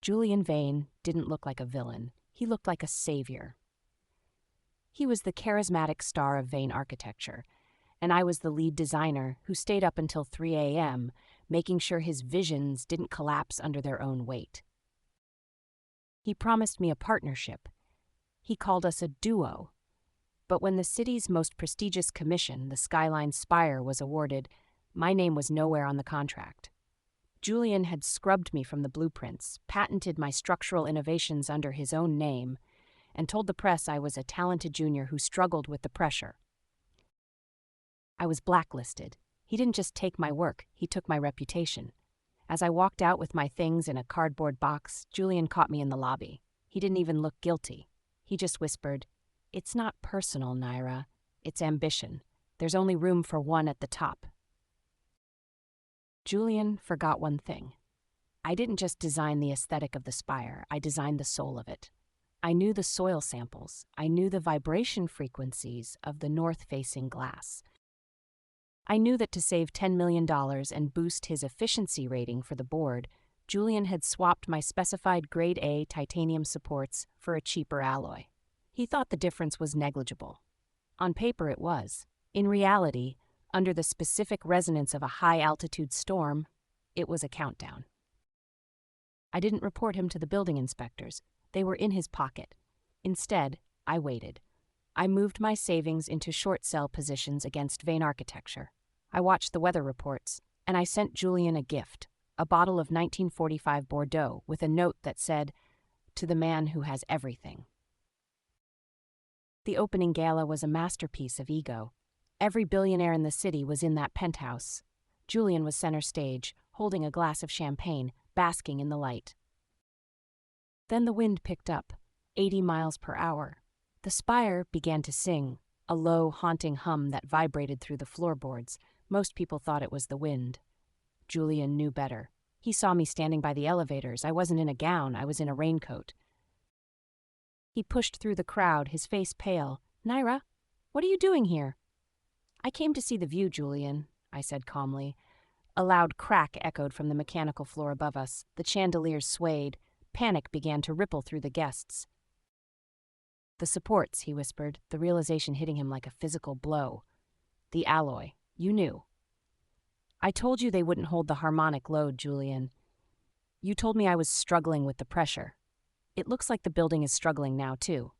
Julian Vane didn't look like a villain. He looked like a savior. He was the charismatic star of Vane architecture, and I was the lead designer who stayed up until 3 a.m., making sure his visions didn't collapse under their own weight. He promised me a partnership. He called us a duo. But when the city's most prestigious commission, the Skyline Spire, was awarded, my name was nowhere on the contract. Julian had scrubbed me from the blueprints, patented my structural innovations under his own name, and told the press I was a talented junior who struggled with the pressure. I was blacklisted. He didn't just take my work, he took my reputation. As I walked out with my things in a cardboard box, Julian caught me in the lobby. He didn't even look guilty. He just whispered, "It's not personal, Nyra. It's ambition. There's only room for one at the top." Julian forgot one thing. I didn't just design the aesthetic of the spire, I designed the soul of it. I knew the soil samples. I knew the vibration frequencies of the north-facing glass. I knew that to save $10 million and boost his efficiency rating for the board, Julian had swapped my specified grade A titanium supports for a cheaper alloy. He thought the difference was negligible. On paper it was. In reality, under the specific resonance of a high-altitude storm, it was a countdown. I didn't report him to the building inspectors. They were in his pocket. Instead, I waited. I moved my savings into short sell positions against Vane architecture. I watched the weather reports, and I sent Julian a gift, a bottle of 1945 Bordeaux with a note that said, "To the man who has everything." The opening gala was a masterpiece of ego. Every billionaire in the city was in that penthouse. Julian was center stage, holding a glass of champagne, basking in the light. Then the wind picked up, 80 miles per hour. The spire began to sing, a low, haunting hum that vibrated through the floorboards. Most people thought it was the wind. Julian knew better. He saw me standing by the elevators. I wasn't in a gown, I was in a raincoat. He pushed through the crowd, his face pale. "Nyra, what are you doing here?" "I came to see the view, Julian," I said calmly. A loud crack echoed from the mechanical floor above us. The chandeliers swayed. Panic began to ripple through the guests. "The supports," he whispered, the realization hitting him like a physical blow. "The alloy. You knew." "I told you they wouldn't hold the harmonic load, Julian. You told me I was struggling with the pressure. It looks like the building is struggling now, too."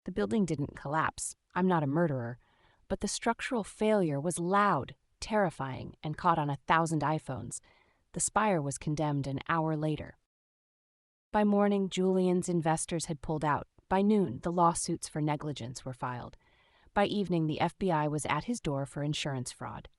The building didn't collapse. I'm not a murderer. But the structural failure was loud, terrifying, and caught on 1,000 iPhones. The spire was condemned an hour later. By morning, Julian's investors had pulled out. By noon, the lawsuits for negligence were filed. By evening, the FBI was at his door for insurance fraud.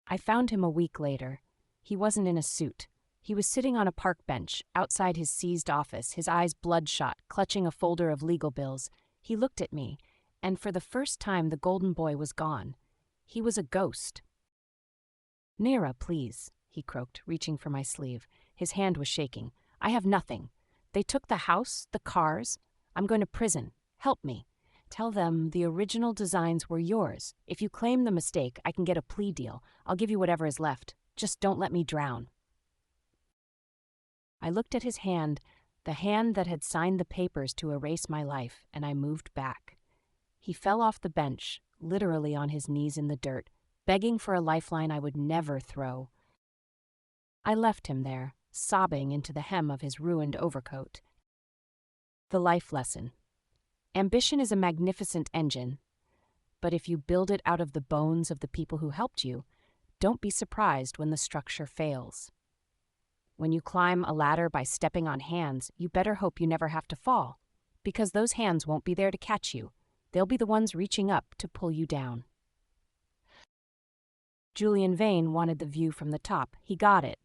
I found him a week later. He wasn't in a suit. He was sitting on a park bench outside his seized office, his eyes bloodshot, clutching a folder of legal bills. He looked at me, and for the first time the golden boy was gone. He was a ghost. "Nyra, please," he croaked, reaching for my sleeve. His hand was shaking. "I have nothing. They took the house, the cars. I'm going to prison. Help me. Tell them the original designs were yours. If you claim the mistake, I can get a plea deal. I'll give you whatever is left. Just don't let me drown." I looked at his hand, the hand that had signed the papers to erase my life, and I moved back. He fell off the bench, literally on his knees in the dirt, begging for a lifeline I would never throw. I left him there, sobbing into the hem of his ruined overcoat. The life lesson. Ambition is a magnificent engine, but if you build it out of the bones of the people who helped you, don't be surprised when the structure fails. When you climb a ladder by stepping on hands, you better hope you never have to fall, because those hands won't be there to catch you. They'll be the ones reaching up to pull you down. Julian Vane wanted the view from the top. He got it.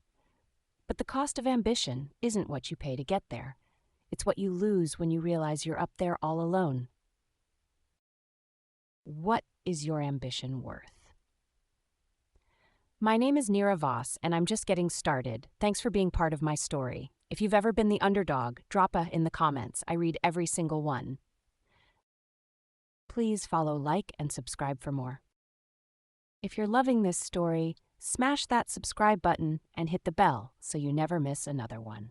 But the cost of ambition isn't what you pay to get there. It's what you lose when you realize you're up there all alone. What is your ambition worth? My name is Nyra Voss, and I'm just getting started. Thanks for being part of my story. If you've ever been the underdog, drop a in the comments. I read every single one. Please follow, like, and subscribe for more. If you're loving this story, Smash that subscribe button and hit the bell so you never miss another one.